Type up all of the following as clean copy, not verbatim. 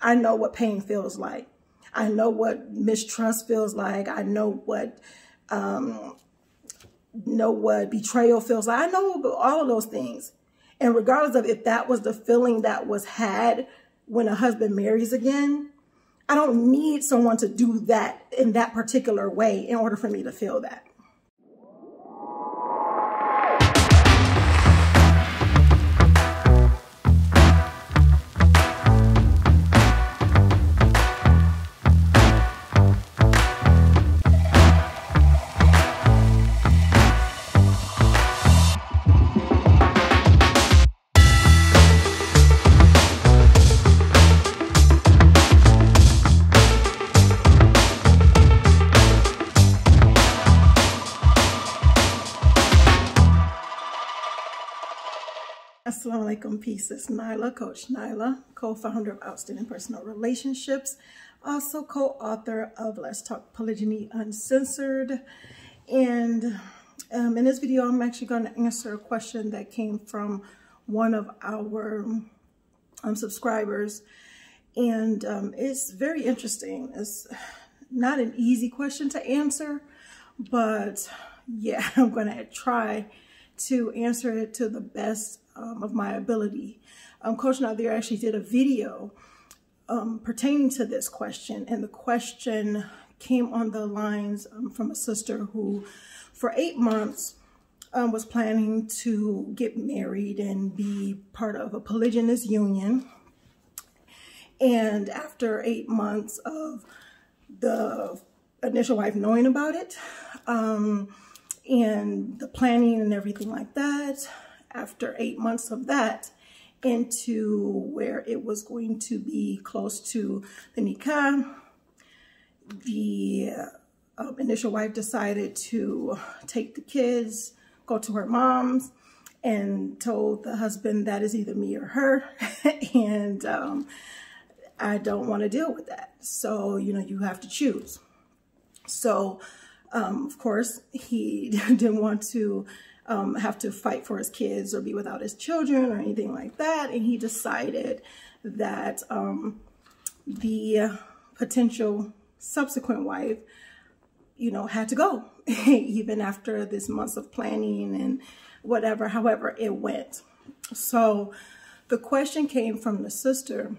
I know what pain feels like. I know what mistrust feels like. I know what betrayal feels like. I know all of those things. And regardless of if that was the feeling that was had when a husband marries again, I don't need someone to do that in that particular way in order for me to feel that. Assalamu alaikum, peace. It's Nyla, Coach Nyla, co-founder of Outstanding Personal Relationships, also co-author of Let's Talk Polygyny Uncensored. And in this video, I'm actually going to answer a question that came from one of our subscribers. And it's very interesting. It's not an easy question to answer, but yeah, I'm going to try to answer it to the best of my ability. Coach Nadir actually did a video pertaining to this question, and the question came on the lines from a sister who for 8 months was planning to get married and be part of a polygynous union. And after 8 months of the initial wife knowing about it and the planning and everything like that, after 8 months of that, into where it was going to be close to the nikah, the initial wife decided to take the kids, go to her mom's, and told the husband that is either me or her, and I don't want to deal with that. So, you know, you have to choose. So, of course, he didn't want to have to fight for his kids or be without his children or anything like that. And he decided that the potential subsequent wife, you know, had to go, even after this months of planning and whatever, however it went. So the question came from the sister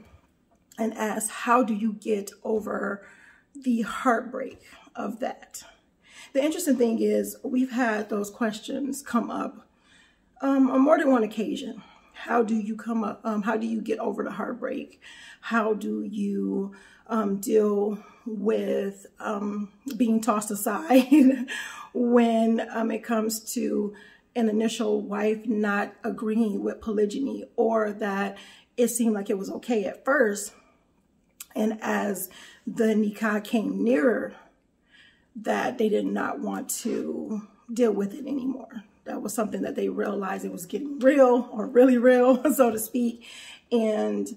and asked, how do you get over the heartbreak of that? The interesting thing is we've had those questions come up on more than one occasion. How do you come up? How do you get over the heartbreak? How do you deal with being tossed aside when it comes to an initial wife not agreeing with polygyny, or that it seemed like it was okay at first, and as the nikah came nearer, that they did not want to deal with it anymore. That was something that they realized it was getting real, or really real, so to speak, and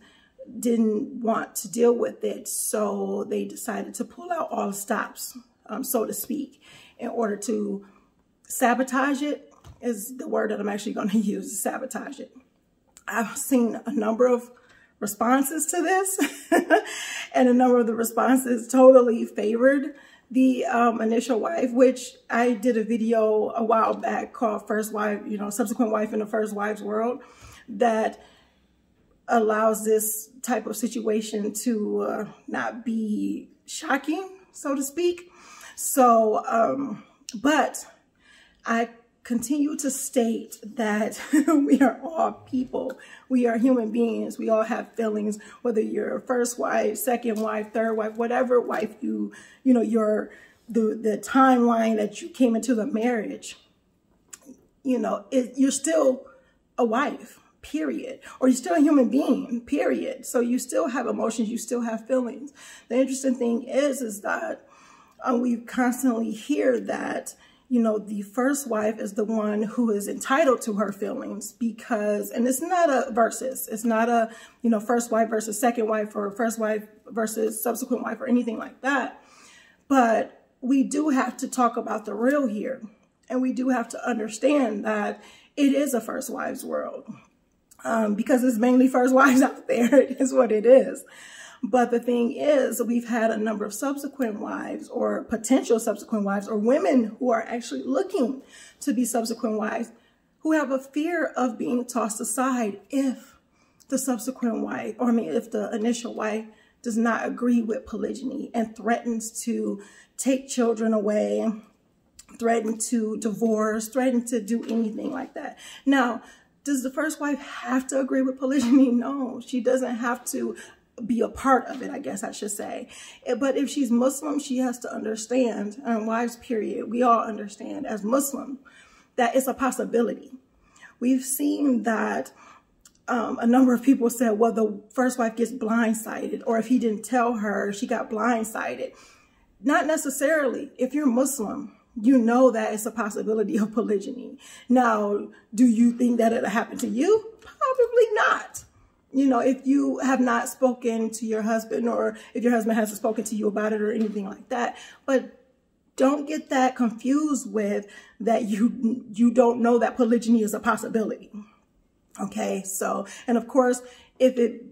didn't want to deal with it. So they decided to pull out all stops, so to speak, in order to sabotage it, is the word that I'm actually going to use, sabotage it. I've seen a number of responses to this, and a number of the responses totally favored the initial wife, which I did a video a while back called First Wife, you know, Subsequent Wife in the First Wife's World, that allows this type of situation to not be shocking, so to speak. So, but I continue to state that we are all people. We are human beings. We all have feelings, whether you're a first wife, second wife, third wife, whatever wife you know, the timeline that you came into the marriage, you know, you're still a wife, period. Or you're still a human being, period. So you still have emotions, you still have feelings. The interesting thing is that we constantly hear that, you know, the first wife is the one who is entitled to her feelings, because, and it's not a versus, it's not a, you know, first wife versus second wife, or first wife versus subsequent wife, or anything like that. But we do have to talk about the real here. And we do have to understand that it is a first wives world, because it's mainly first wives out there. It is what it is. But the thing is, we've had a number of subsequent wives or potential subsequent wives or women who are actually looking to be subsequent wives who have a fear of being tossed aside if the subsequent wife, or I mean, if the initial wife does not agree with polygyny and threatens to take children away, threaten to divorce, threaten to do anything like that. Now, does the first wife have to agree with polygyny? No, she doesn't have to be a part of it, I guess I should say. But if she's Muslim, she has to understand, and wives period, we all understand as Muslim, that it's a possibility. We've seen that a number of people said, well, the first wife gets blindsided, or if he didn't tell her, she got blindsided. Not necessarily. If you're Muslim, you know that it's a possibility of polygyny. Now, do you think that it'll happen to you? Probably not. You know, if you have not spoken to your husband, or if your husband hasn't spoken to you about it or anything like that. But don't get that confused with that you don't know that polygyny is a possibility. Okay, so, and of course, if it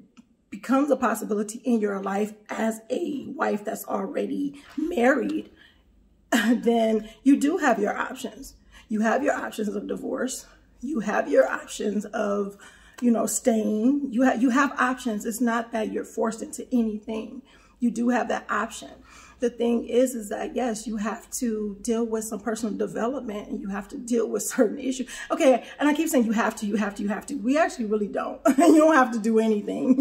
becomes a possibility in your life as a wife that's already married, then you do have your options. You have your options of divorce. You have your options of, you know, staying. You have options. It's not that you're forced into anything. You do have that option. The thing is that, yes, you have to deal with some personal development, and you have to deal with certain issues. Okay, and I keep saying you have to. We actually really don't. You don't have to do anything.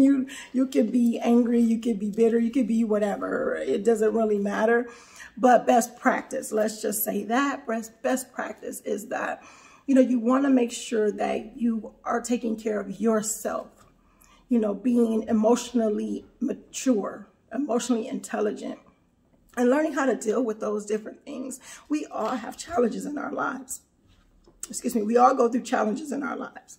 You could be angry, you could be bitter, you could be whatever. It doesn't really matter. But best practice, let's just say that, best practice is that, you know, you want to make sure that you are taking care of yourself, you know, being emotionally mature, emotionally intelligent, and learning how to deal with those different things. We all have challenges in our lives. Excuse me, we all go through challenges in our lives.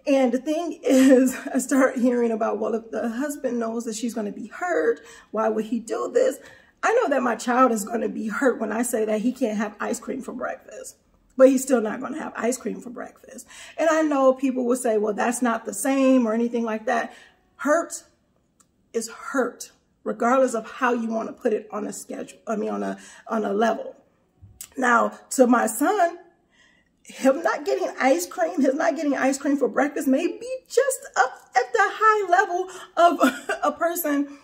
And the thing is, I start hearing about, well, if the husband knows that she's going to be hurt, why would he do this? I know that my child is going to be hurt when I say that he can't have ice cream for breakfast, but he's still not going to have ice cream for breakfast. And I know people will say, well, that's not the same or anything like that. Hurt is hurt, regardless of how you want to put it on a schedule, I mean, on a level. Now, to my son, him not getting ice cream, his not getting ice cream for breakfast may be just up at the high level of a person,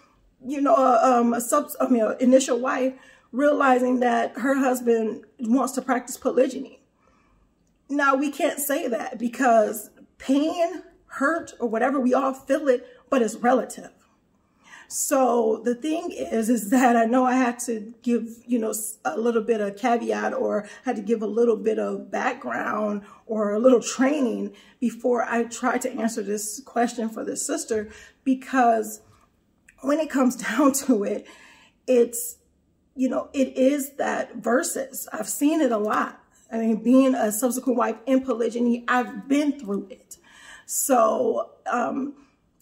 you know, an initial wife realizing that her husband wants to practice polygyny. Now, we can't say that because pain, hurt, or whatever, we all feel it, but it's relative. So the thing is that I know I had to give, you know, a little bit of caveat, or had to give a little bit of background or a little training before I tried to answer this question for this sister, because when it comes down to it, it's, you know, it is that versus. I've seen it a lot. I mean, being a subsequent wife in polygyny, I've been through it. So,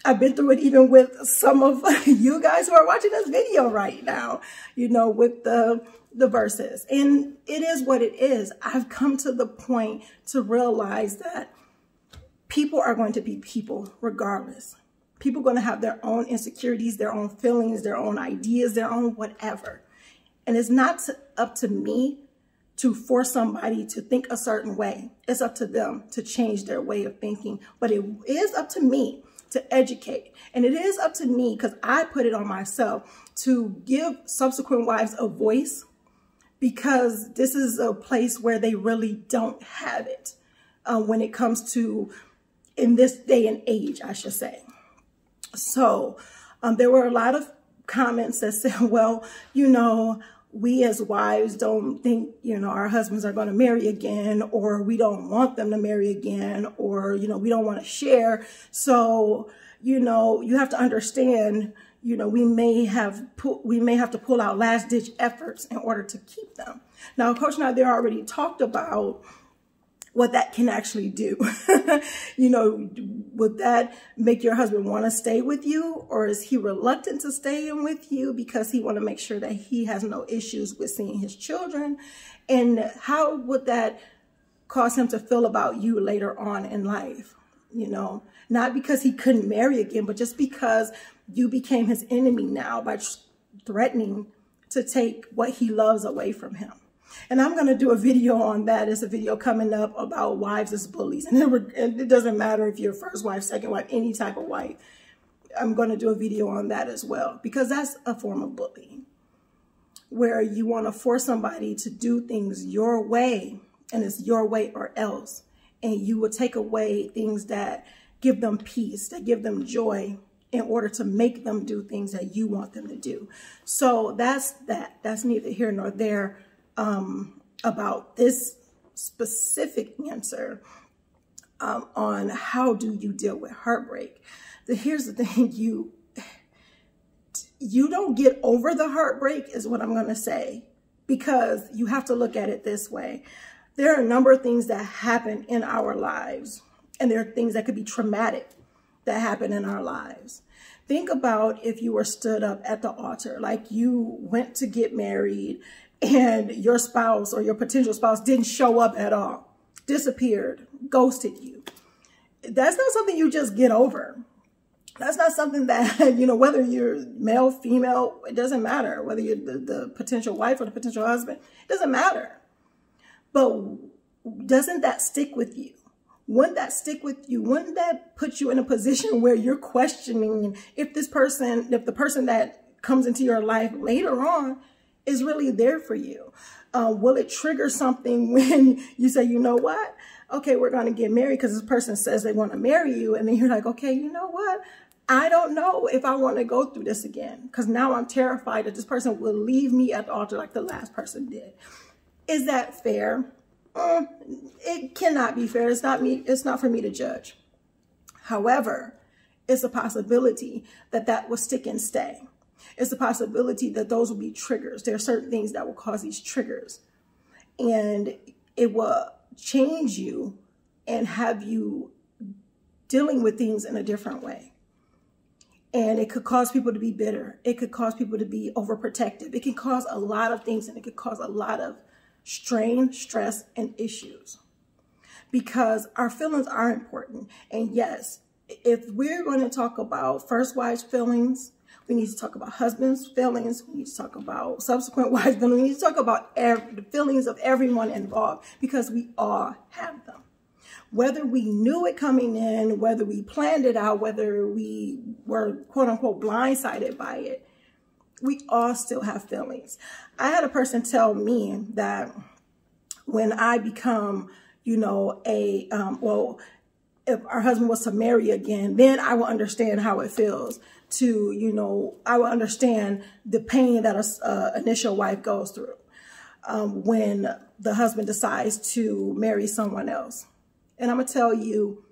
I've been through it even with some of you guys who are watching this video right now, you know, with the verses. And it is what it is. I've come to the point to realize that people are going to be people regardless. People are going to have their own insecurities, their own feelings, their own ideas, their own whatever. And it's not up to me to force somebody to think a certain way. It's up to them to change their way of thinking. But it is up to me to educate. And it is up to me, because I put it on myself, to give subsequent wives a voice, because this is a place where they really don't have it when it comes to, in this day and age, I should say. So there were a lot of comments that said, well, you know, we as wives don't think, you know, our husbands are going to marry again, or we don't want them to marry again, or, you know, we don't want to share. So, you know, you have to understand, you know, we may have to pull out last ditch efforts in order to keep them. Now, Coach Nyla already talked about what that can actually do. You know, would that make your husband want to stay with you, or is he reluctant to stay in with you because he want to make sure that he has no issues with seeing his children? And how would that cause him to feel about you later on in life? You know, not because he couldn't marry again, but just because You became his enemy now by threatening to take what he loves away from him. And I'm going to do a video on that. It's a video coming up about wives as bullies. And it doesn't matter if you're first wife, second wife, any type of wife. I'm going to do a video on that as well, because that's a form of bullying, where you want to force somebody to do things your way, and it's your way or else. And you will take away things that give them peace, that give them joy, in order to make them do things that you want them to do. So that's that. That's neither here nor there about this specific answer on how do you deal with heartbreak. Here's the thing, you don't get over the heartbreak is what I'm going to say, because you have to look at it this way. There are a number of things that happen in our lives, and there are things that could be traumatic that happen in our lives. Think about if you were stood up at the altar, like you went to get married and your spouse or your potential spouse didn't show up at all, disappeared, ghosted you. That's not something you just get over. That's not something that, whether you're male, female, it doesn't matter. Whether you're the potential wife or the potential husband, it doesn't matter. But doesn't that stick with you? Wouldn't that stick with you? Wouldn't that put you in a position where you're questioning if the person that comes into your life later on is really there for you? Will it trigger something when you say, you know what? Okay, we're going to get married because this person says they want to marry you. And then you're like, okay, you know what? I don't know if I want to go through this again, because now I'm terrified that this person will leave me at the altar like the last person did. Is that fair? It cannot be fair. It's not me. It's not for me to judge. However, it's a possibility that will stick and stay. It's a possibility that those will be triggers. There are certain things that will cause these triggers, and it will change you and have you dealing with things in a different way. And it could cause people to be bitter. It could cause people to be overprotective. It can cause a lot of things, and it could cause a lot of strain, stress, and issues, because our feelings are important. And yes, if we're going to talk about first wife's feelings, we need to talk about husband's feelings. We need to talk about subsequent wife's feelings. We need to talk about the feelings of everyone involved, because we all have them. Whether we knew it coming in, whether we planned it out, whether we were quote unquote blindsided by it, we all still have feelings. I had a person tell me that when I become, well, if our husband was to marry again, then I will understand how it feels to, I will understand the pain that an initial wife goes through when the husband decides to marry someone else. And I'm going to tell you,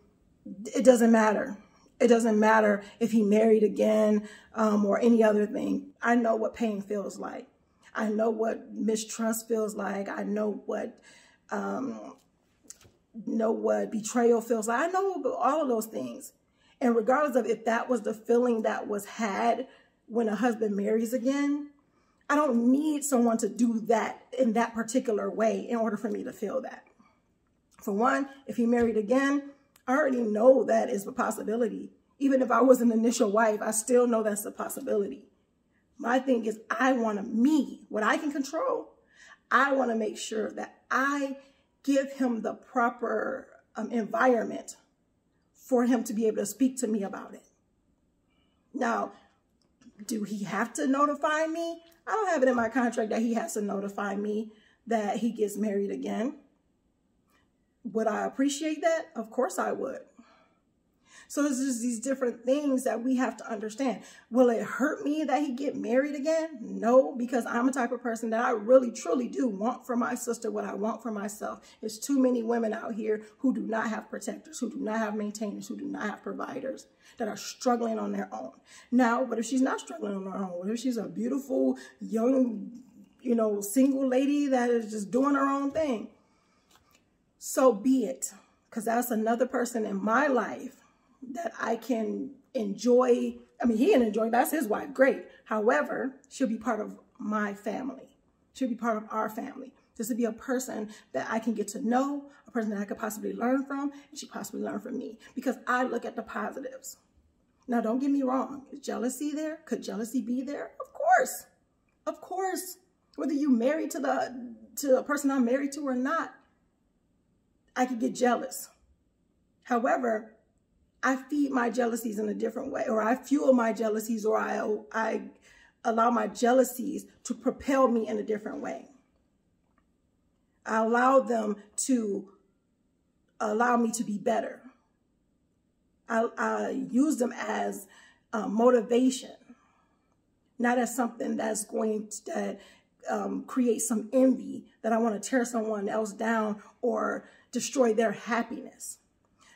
it doesn't matter. It doesn't matter if he married again or any other thing. I know what pain feels like. I know what mistrust feels like. I know what betrayal feels like. I know all of those things. And regardless of if that was the feeling that was had when a husband marries again, I don't need someone to do that in that particular way in order for me to feel that. For one, if he married again, I already know that is a possibility. Even if I was an initial wife, I still know that's a possibility. My thing is, I want what I can control, I want to make sure that I give him the proper environment for him to be able to speak to me about it. Now, do he have to notify me? I don't have it in my contract that he has to notify me that he gets married again. Would I appreciate that? Of course I would. So it's just these different things that we have to understand. Will it hurt me that he get married again? No, because I'm a type of person that I really, truly do want for my sister what I want for myself. There's too many women out here who do not have protectors, who do not have maintainers, who do not have providers, that are struggling on their own. Now, but if she's not struggling on her own, what if she's a beautiful, young, single lady that is just doing her own thing? So be it, because that's another person in my life that I can enjoy. I mean, he can enjoy, that's his wife, great. However, she'll be part of my family. She'll be part of our family. This would be a person that I can get to know, a person that I could possibly learn from, and she possibly learn from me, because I look at the positives. Now, don't get me wrong. Is jealousy there? Could jealousy be there? Of course. Of course. Whether you married to the person I'm married to or not, I could get jealous. However, I feed my jealousies in a different way, or I fuel my jealousies, or I allow my jealousies to propel me in a different way. I allow them to allow me to be better. I use them as motivation, not as something that's going to create some envy that I want to tear someone else down or destroy their happiness.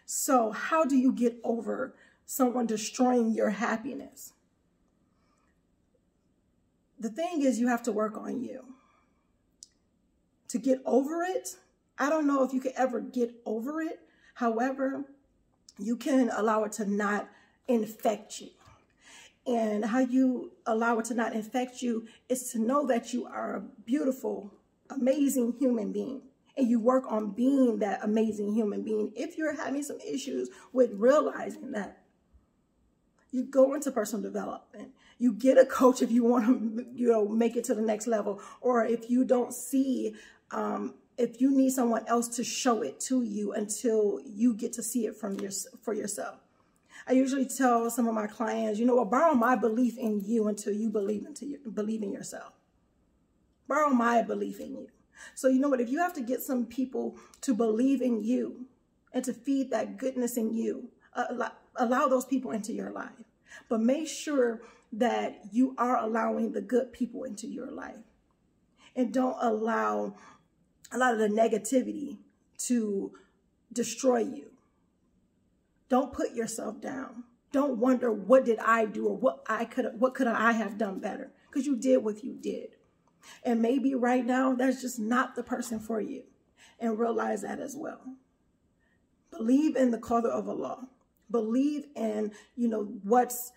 So how do you get over someone destroying your happiness? The thing is, you have to work on you. To get over it, I don't know if you could ever get over it. However, you can allow it to not infect you. And how you allow it to not infect you is to know that you are a beautiful, amazing human being. And you work on being that amazing human being. If you're having some issues with realizing that, you go into personal development. You get a coach if you want to, make it to the next level. Or if you don't see, if you need someone else to show it to you until you get to see it for yourself. I usually tell some of my clients, borrow my belief in you until you believe in yourself. Borrow my belief in you. So you know what, if you have to get some people to believe in you and to feed that goodness in you, allow those people into your life. But make sure that you are allowing the good people into your life. And don't allow a lot of the negativity to destroy you. Don't put yourself down. Don't wonder, what did I do, or what could I have done better? Because you did what you did. And maybe right now, that's just not the person for you. And realize that as well. Believe in the qadr of Allah. Believe in, what's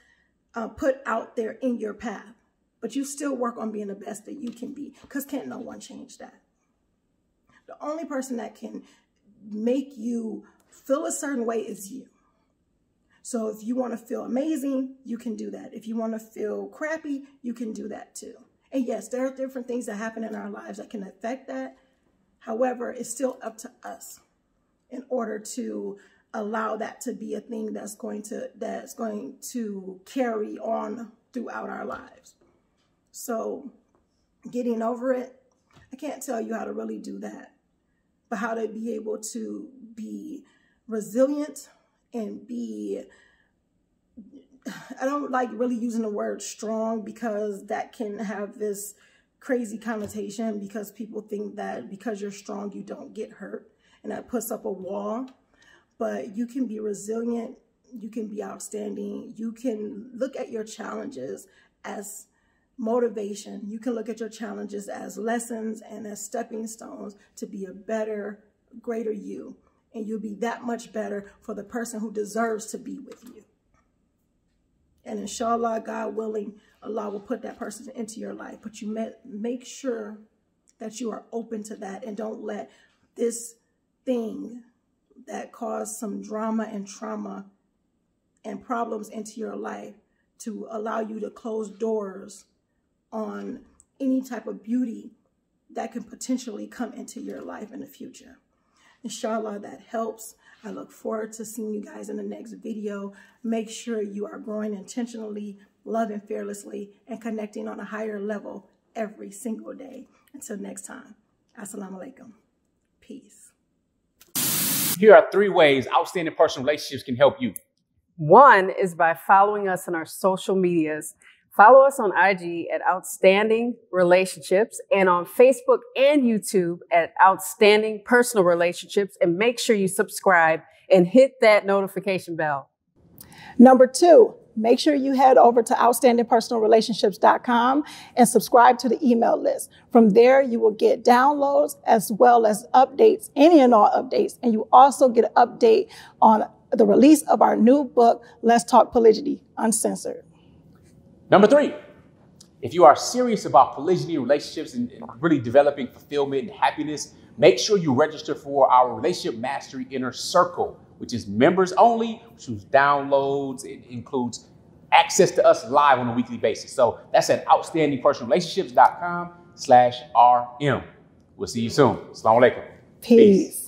put out there in your path. But you still work on being the best that you can be. Because can't no one change that. The only person that can make you feel a certain way is you. So if you want to feel amazing, you can do that. If you want to feel crappy, you can do that too. And yes, there are different things that happen in our lives that can affect that. However, it's still up to us in order to allow that to be a thing that's going to carry on throughout our lives. So getting over it, I can't tell you how to really do that, but how to be able to be resilient and be, I don't like really using the word strong because that can have this crazy connotation, because people think that because you're strong, you don't get hurt, and that puts up a wall. But you can be resilient, you can be outstanding, you can look at your challenges as motivation, you can look at your challenges as lessons and as stepping stones to be a better, greater you. And you'll be that much better for the person who deserves to be with you. And inshallah, God willing, Allah will put that person into your life. But you make sure that you are open to that, and don't let this thing that caused some drama and trauma and problems into your life to allow you to close doors on any type of beauty that can potentially come into your life in the future. Inshallah, that helps. I look forward to seeing you guys in the next video. Make sure you are growing intentionally, loving fearlessly, and connecting on a higher level every single day. Until next time, assalamu alaikum. Peace. Here are 3 ways outstanding personal relationships can help you. 1 is by following us on our social medias. Follow us on IG at Outstanding Relationships, and on Facebook and YouTube at Outstanding Personal Relationships. And make sure you subscribe and hit that notification bell. Number 2, make sure you head over to outstandingpersonalrelationships.com and subscribe to the email list. From there, you will get downloads as well as updates, any and all updates. And you also get an update on the release of our new book, Let's Talk Polygyny, Uncensored. Number 3, if you are serious about polygyny, relationships, and really developing fulfillment and happiness, make sure you register for our Relationship Mastery Inner Circle, which is members only, which includes downloads. It includes access to us live on a weekly basis. So that's at outstandingpersonalrelationships.com/RM. We'll see you soon. Assalamu alaikum. Peace.